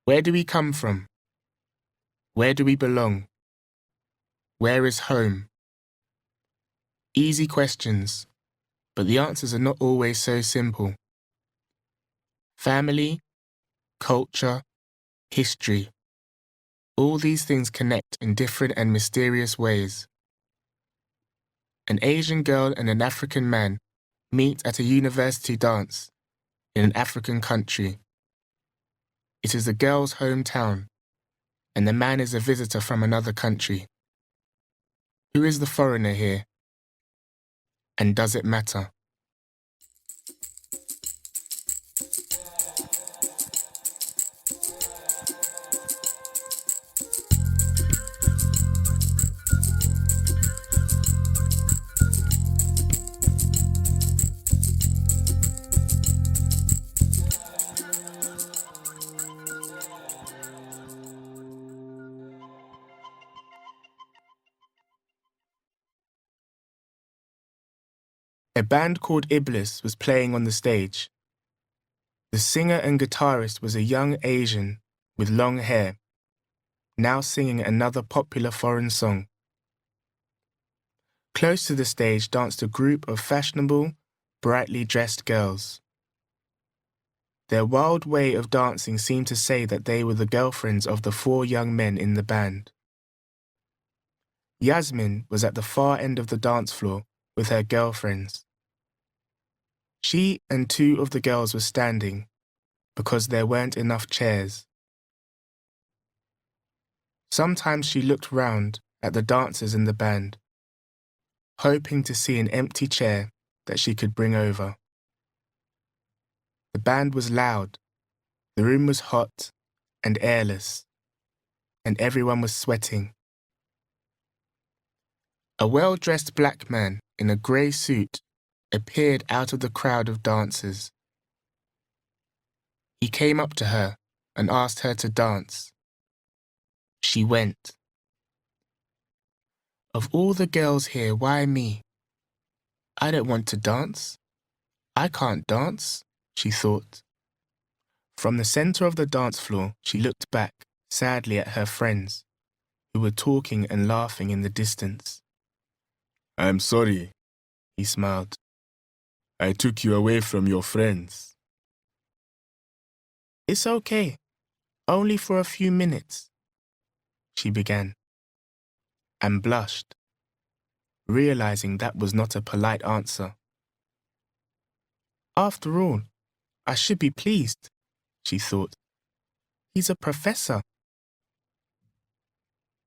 Where do we come from? Where do we belong? Where is home? Easy questions, but the answers are not always so simple. Family, culture, history. All these things connect in different and mysterious ways. An Asian girl and an African man meet at a university dance in an African country. It is the girl's hometown, and the man is a visitor from another country. Who is the foreigner here? And does it matter? A band called Iblis was playing on the stage. The singer and guitarist was a young Asian with long hair, now singing another popular foreign song. Close to the stage danced a group of fashionable, brightly dressed girls. Their wild way of dancing seemed to say that they were the girlfriends of the 4 young men in the band. Yasmin was at the far end of the dance floor with her girlfriends. She and 2 of the girls were standing because there weren't enough chairs. Sometimes she looked round at the dancers in the band, hoping to see an empty chair that she could bring over. The band was loud, the room was hot and airless, and everyone was sweating. A well-dressed black man in a grey suit appeared out of the crowd of dancers. He came up to her and asked her to dance. She went. Of all the girls here, why me? I don't want to dance. I can't dance, she thought. From the centre of the dance floor, she looked back sadly at her friends, who were talking and laughing in the distance. I'm sorry, he smiled. I took you away from your friends. It's okay, only for a few minutes, she began, and blushed, realizing that was not a polite answer. After all, I should be pleased, she thought. He's a professor.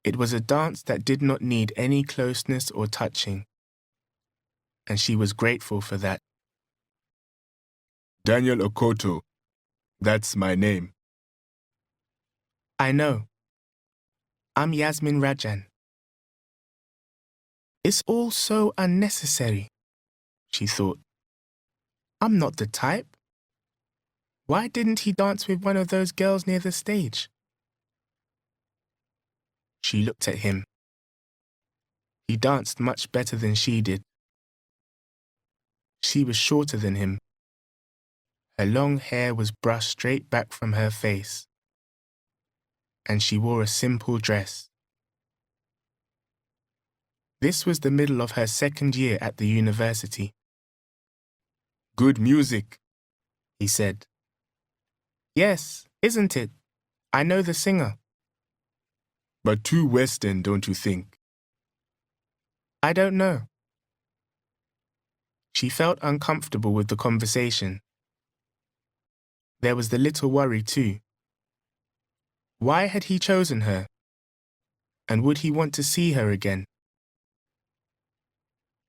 It was a dance that did not need any closeness or touching, and she was grateful for that. Daniel Okoto, that's my name. I know. I'm Yasmin Rajan. It's all so unnecessary, she thought. I'm not the type. Why didn't he dance with one of those girls near the stage? She looked at him. He danced much better than she did. She was shorter than him. Her long hair was brushed straight back from her face, and she wore a simple dress. This was the middle of her 2nd year at the university. Good music, he said. Yes, isn't it? I know the singer. But too Western, don't you think? I don't know. She felt uncomfortable with the conversation. There was the little worry too. Why had he chosen her? And would he want to see her again?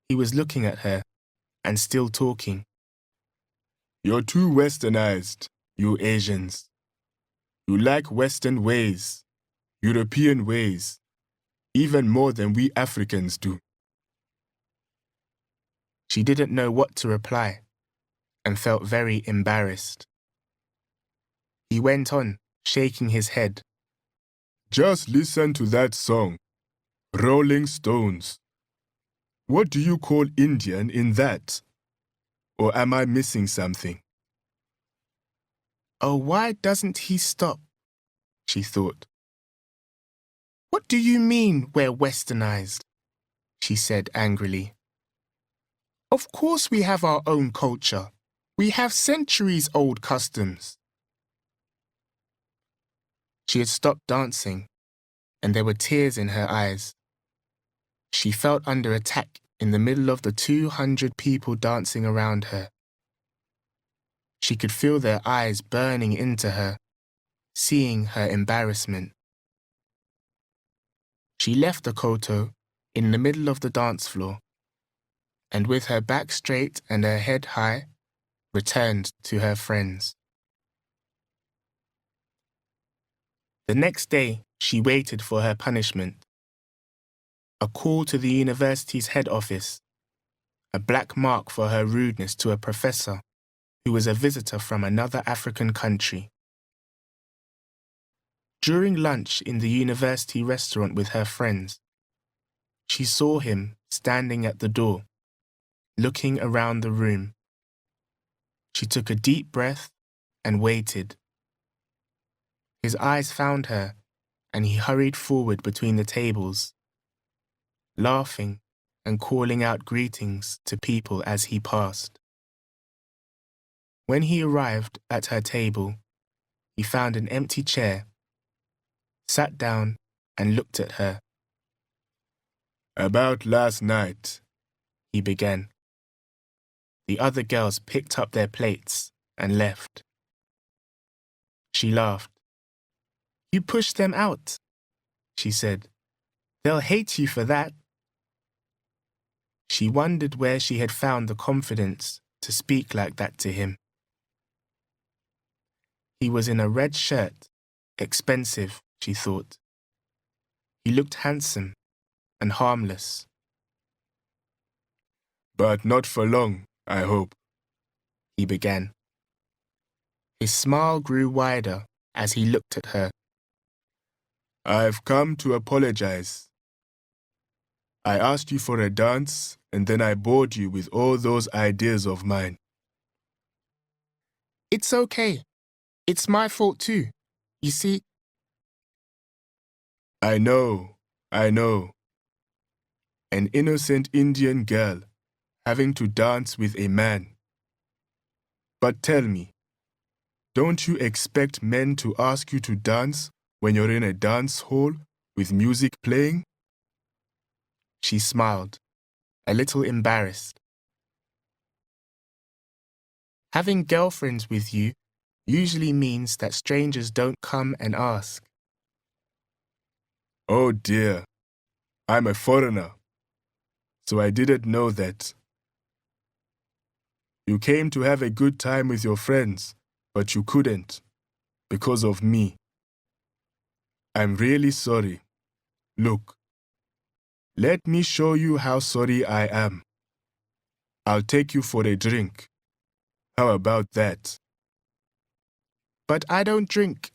He was looking at her and still talking. You're too westernized, you Asians. You like Western ways, European ways, even more than we Africans do. She didn't know what to reply and felt very embarrassed. He went on, shaking his head. Just listen to that song, Rolling Stones. What do you call Indian in that? Or am I missing something? Oh, why doesn't he stop? she thought. What do you mean we're westernized? She said angrily. Of course we have our own culture. We have centuries-old customs. She had stopped dancing, and there were tears in her eyes. She felt under attack in the middle of the 200 people dancing around her. She could feel their eyes burning into her, seeing her embarrassment. She left the koto in the middle of the dance floor, and with her back straight and her head high, returned to her friends. The next day, she waited for her punishment. A call to the university's head office, a black mark for her rudeness to a professor who was a visitor from another African country. During lunch in the university restaurant with her friends, she saw him standing at the door, looking around the room. She took a deep breath and waited. His eyes found her, and he hurried forward between the tables, laughing and calling out greetings to people as he passed. When he arrived at her table, he found an empty chair, sat down and looked at her. About last night, He began. The other girls picked up their plates and left. She laughed. You pushed them out, she said. They'll hate you for that. She wondered where she had found the confidence to speak like that to him. He was in a red shirt, expensive, she thought. He looked handsome and harmless. but not for long, I hope, He began. His smile grew wider as he looked at her. I've come to apologize. I asked you for a dance, and then I bored you with all those ideas of mine. It's okay. It's my fault too. You see, I know. An innocent Indian girl having to dance with a man. But tell me, don't you expect men to ask you to dance when you're in a dance hall with music playing? she smiled, a little embarrassed. Having girlfriends with you usually means that strangers don't come and ask. Oh dear, I'm a foreigner, so I didn't know that. You came to have a good time with your friends, but you couldn't, because of me. I'm really sorry. Look, let me show you how sorry I am. I'll take you for a drink. How about that? But I don't drink.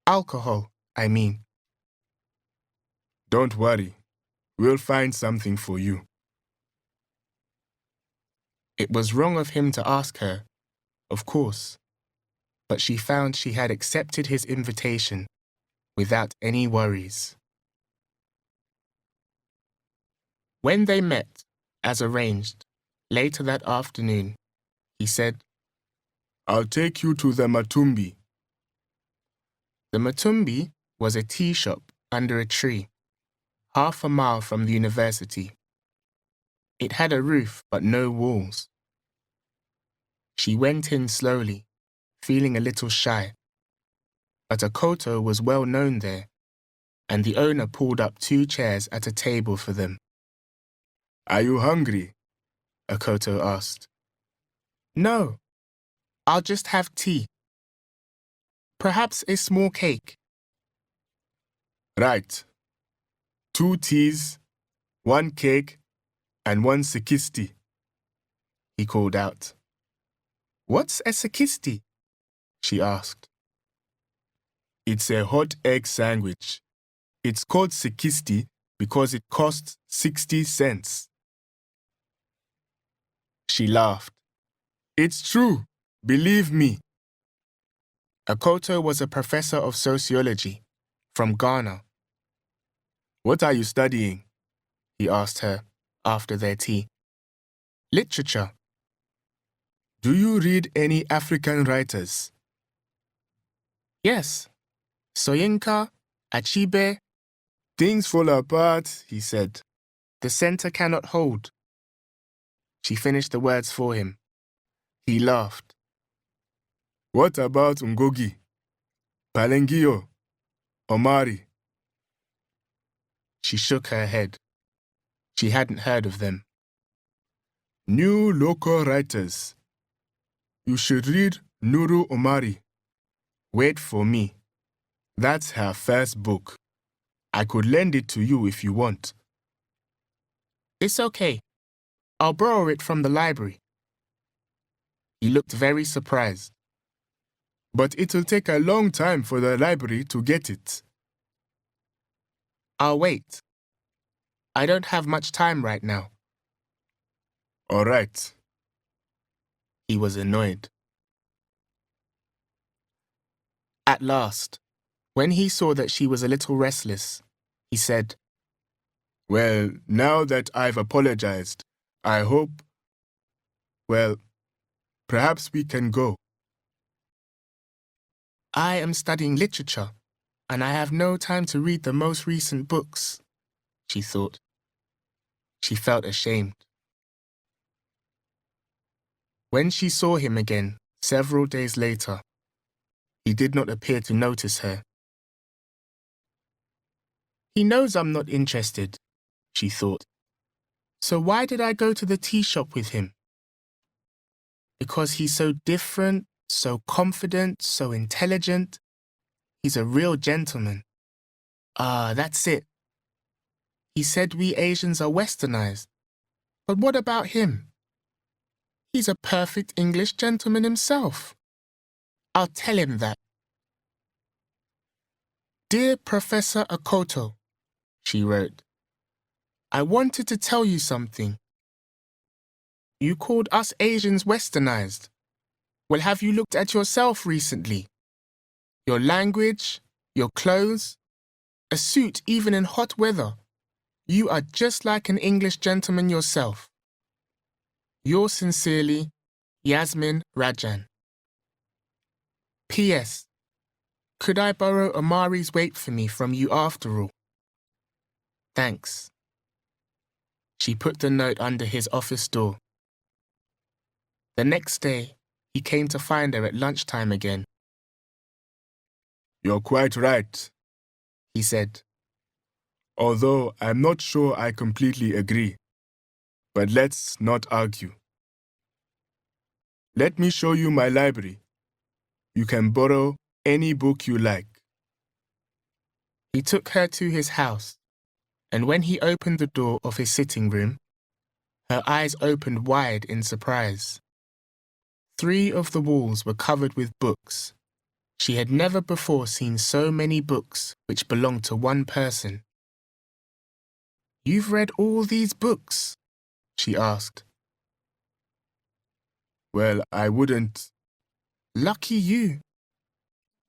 Alcohol, I mean. Don't worry, we'll find something for you. It was wrong of him to ask her, of course, but she found she had accepted his invitation without any worries. When they met, as arranged, later that afternoon, he said, I'll take you to the Matumbi. The Matumbi was a tea shop under a tree, half a mile from the university. It had a roof but no walls. She went in slowly, feeling a little shy. But a koto was well known there, and the owner pulled up 2 chairs at a table for them. Are you hungry? A koto asked. No, I'll just have tea. Perhaps a small cake. Right. 2 teas, 1 cake, and 1 sikisti, He called out. What's a sikisti? She asked. It's a hot egg sandwich. It's called sikisti because it costs 60 cents. She laughed. It's true, believe me. Akoto was a professor of sociology from Ghana. What are you studying? He asked her after their tea. Literature. Do you read any African writers? Yes. Soyinka, Achebe. Things fall apart, he said. The center cannot hold. She finished the words for him. He laughed. What about Ngogi, Palengio, Omari? She shook her head. She hadn't heard of them. New local writers. You should read Nuru Omari. Wait for me. That's her first book. I could lend it to you if you want. It's okay. I'll borrow it from the library. He looked very surprised. But it'll take a long time for the library to get it. I'll wait. I don't have much time right now. All right. He was annoyed. At last, when he saw that she was a little restless, he said, Well, now that I've apologized, I hope, well, perhaps we can go. I am studying literature, and I have no time to read the most recent books, she thought. She felt ashamed. When she saw him again, several days later, he did not appear to notice her. He knows I'm not interested, she thought. So why did I go to the tea shop with him? Because he's so different, so confident, so intelligent. He's a real gentleman. Ah, that's it. He said we Asians are westernized. But what about him? He's a perfect English gentleman himself. I'll tell him that. Dear Professor Akoto, she wrote, I wanted to tell you something. You called us Asians westernized. Well, have you looked at yourself recently? Your language, your clothes, a suit even in hot weather. You are just like an English gentleman yourself. Yours sincerely, Yasmin Rajan. P.S. Could I borrow Omari's weight for me from you after all? Thanks. She put the note under his office door. The next day, he came to find her at lunchtime again. You're quite right, he said. Although I'm not sure I completely agree. But let's not argue. Let me show you my library. You can borrow any book you like. He took her to his house, and when he opened the door of his sitting room, her eyes opened wide in surprise. 3 of the walls were covered with books. She had never before seen so many books which belonged to one person. You've read all these books? She asked. Well, I wouldn't. Lucky you.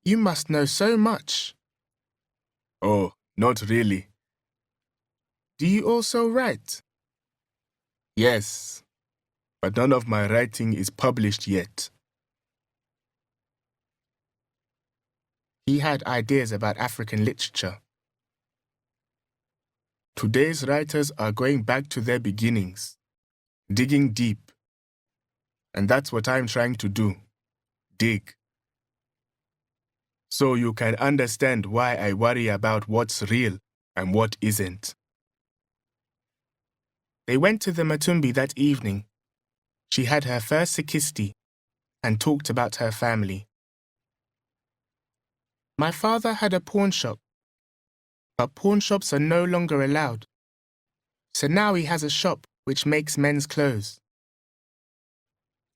You must know so much. Oh, not really. Do you also write? Yes, but none of my writing is published yet. He had ideas about African literature. Today's writers are going back to their beginnings, digging deep. And that's what I'm trying to do, dig. So you can understand why I worry about what's real and what isn't. They went to the Matumbi that evening. She had her first sikisti and talked about her family. My father had a pawn shop, but pawn shops are no longer allowed. So now he has a shop which makes men's clothes.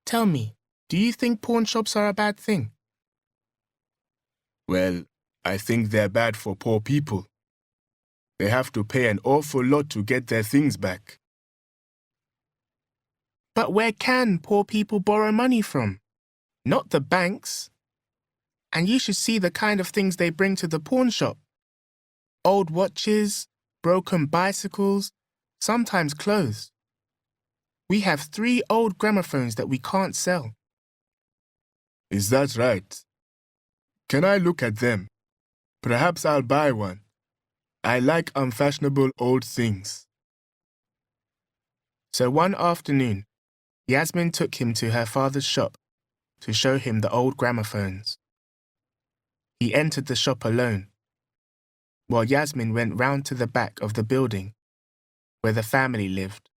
Tell me, do you think pawn shops are a bad thing? Well, I think they're bad for poor people. They have to pay an awful lot to get their things back. But where can poor people borrow money from? Not the banks. And you should see the kind of things they bring to the pawn shop. Old watches, broken bicycles, sometimes clothes. We have 3 old gramophones that we can't sell. Is that right? Can I look at them? Perhaps I'll buy one. I like unfashionable old things. So one afternoon, Yasmin took him to her father's shop to show him the old gramophones. He entered the shop alone, while Yasmin went round to the back of the building where the family lived.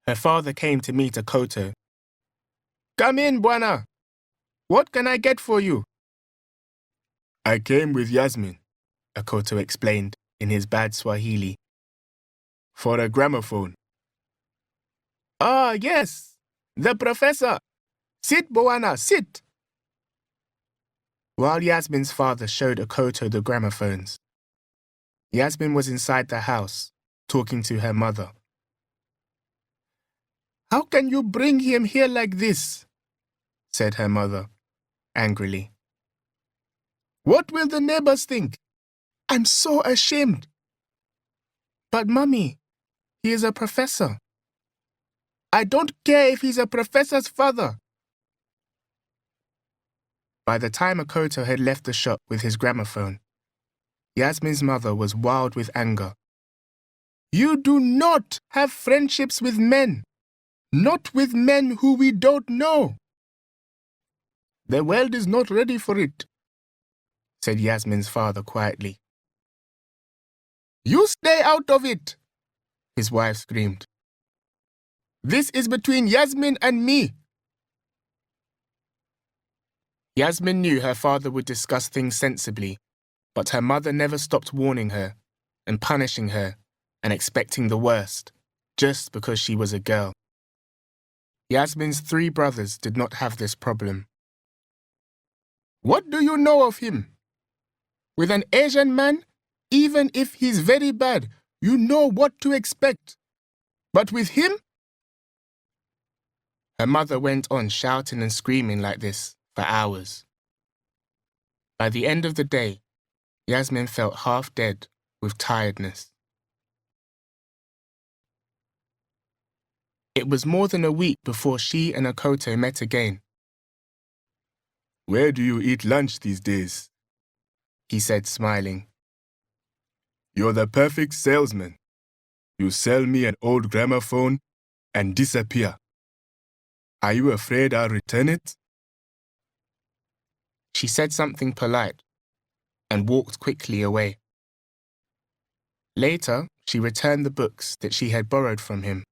Her father came to meet Akoto. "Come in, Bwana. What can I get for you?" I came with Yasmin, Akoto explained in his bad Swahili. for a gramophone. "Ah, yes, the professor. Sit, Bwana, sit." While Yasmin's father showed Akoto the gramophones, Yasmin was inside the house, talking to her mother. "How can you bring him here like this?" said her mother, angrily. "What will the neighbors think? I'm so ashamed." "But Mummy, he is a professor." "I don't care if he's a professor's father." By the time Akoto had left the shop with his gramophone, Yasmin's mother was wild with anger. "You do not have friendships with men, not with men who we don't know." "The world is not ready for it," said Yasmin's father quietly. "You stay out of it," his wife screamed. "This is between Yasmin and me." Yasmin knew her father would discuss things sensibly, but her mother never stopped warning her and punishing her and expecting the worst, just because she was a girl. Yasmin's 3 brothers did not have this problem. "What do you know of him? With an Asian man, even if he's very bad, you know what to expect. But with him?" Her mother went on shouting and screaming like this for hours. By the end of the day, Yasmin felt half dead with tiredness. It was more than a week before she and Akoto met again. Where do you eat lunch these days? He said, smiling. You're the perfect salesman. You sell me an old gramophone and disappear. Are you afraid I'll return it? She said something polite and walked quickly away. Later, she returned the books that she had borrowed from him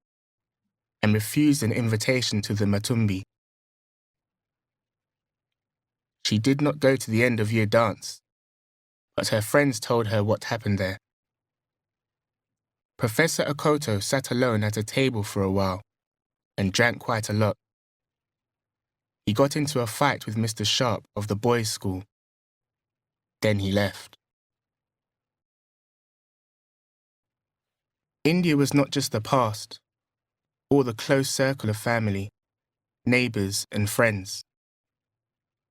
and refused an invitation to the Matumbi. She did not go to the end-of-year dance, but her friends told her what happened there. Professor Akoto sat alone at a table for a while and drank quite a lot. He got into a fight with Mr. Sharp of the boys' school. Then he left. India was not just the past, or the close circle of family, neighbours and friends.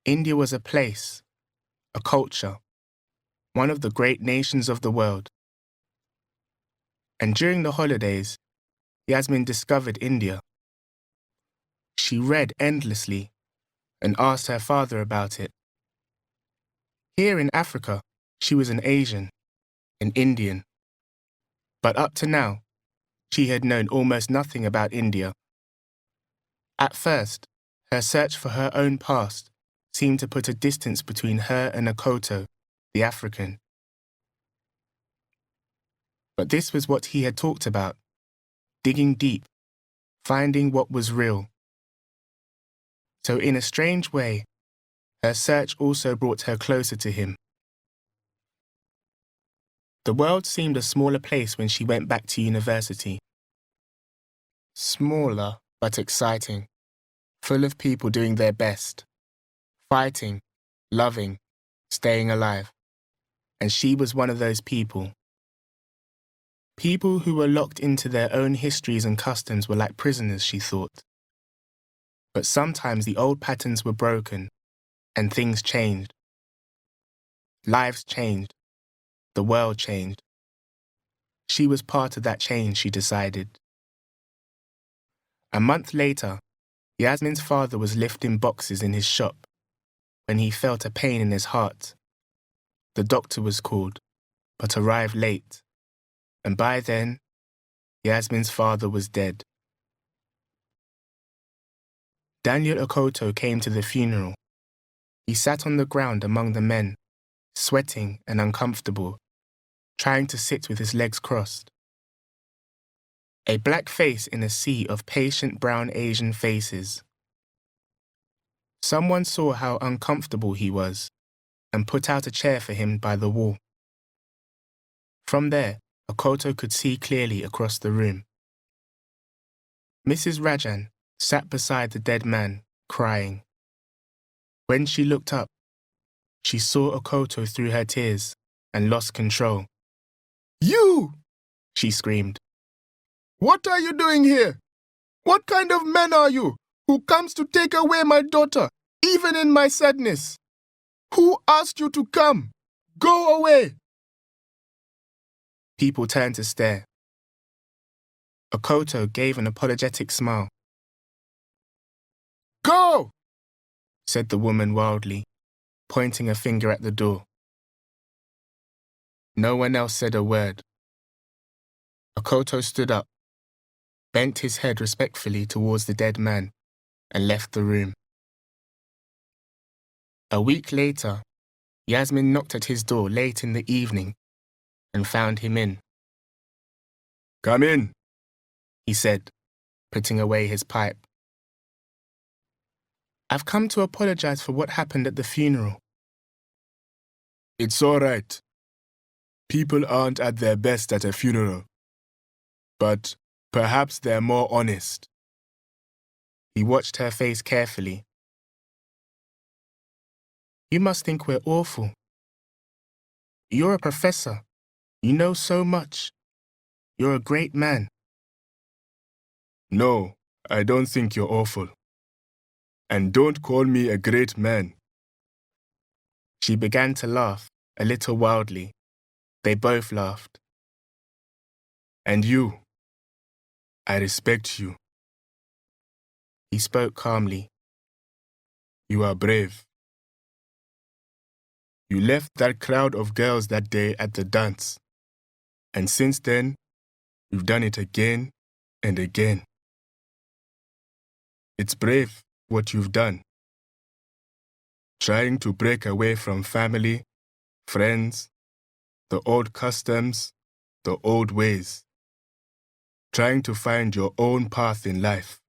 India was a place, a culture, one of the great nations of the world. And during the holidays, Yasmin discovered India. She read endlessly and asked her father about it. Here in Africa, she was an Asian, an Indian. But up to now, she had known almost nothing about India. At first, her search for her own past seemed to put a distance between her and Akoto, the African. But this was what he had talked about, digging deep, finding what was real. So in a strange way, her search also brought her closer to him. The world seemed a smaller place when she went back to university. Smaller, but exciting, full of people doing their best, fighting, loving, staying alive. And she was one of those people. People who were locked into their own histories and customs were like prisoners, she thought. But sometimes the old patterns were broken, and things changed. Lives changed. The world changed. She was part of that change, she decided. A month later, Yasmin's father was lifting boxes in his shop when he felt a pain in his heart. The doctor was called, but arrived late, and by then, Yasmin's father was dead. Daniel Okoto came to the funeral. He sat on the ground among the men, sweating and uncomfortable, trying to sit with his legs crossed. A black face in a sea of patient brown Asian faces. Someone saw how uncomfortable he was and put out a chair for him by the wall. From there, Okoto could see clearly across the room. Mrs. Rajan sat beside the dead man, crying. When she looked up, she saw Okoto through her tears and lost control. You! She screamed. What are you doing here? What kind of man are you, who comes to take away my daughter, even in my sadness? Who asked you to come? Go away! People turned to stare. Okoto gave an apologetic smile. Go! Said the woman wildly, pointing a finger at the door. No one else said a word. Okoto stood up, bent his head respectfully towards the dead man, and left the room. A week later, Yasmin knocked at his door late in the evening and found him in. Come in, he said, putting away his pipe. I've come to apologize for what happened at the funeral. It's all right. People aren't at their best at a funeral. But perhaps they're more honest. He watched her face carefully. You must think we're awful. You're a professor. You know so much. You're a great man. No, I don't think you're awful. And don't call me a great man. She began to laugh, a little wildly. They both laughed. And you, I respect you. He spoke calmly. You are brave. You left that crowd of girls that day at the dance. And since then, you've done it again and again. It's brave what you've done. Trying to break away from family, friends, the old customs, the old ways. Trying to find your own path in life.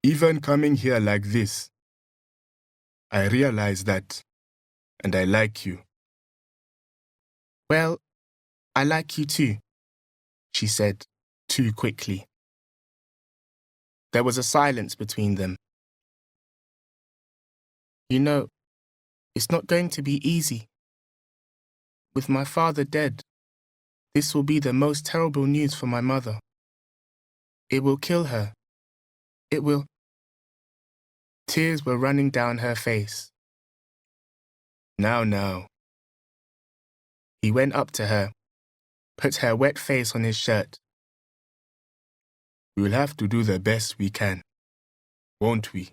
Even coming here like this, I realize that, and I like you. Well, I like you too, she said, too quickly. There was a silence between them. You know, it's not going to be easy. With my father dead, this will be the most terrible news for my mother. It will kill her. It will. Tears were running down her face. Now. He went up to her, put her wet face on his shirt. We'll have to do the best we can, won't we?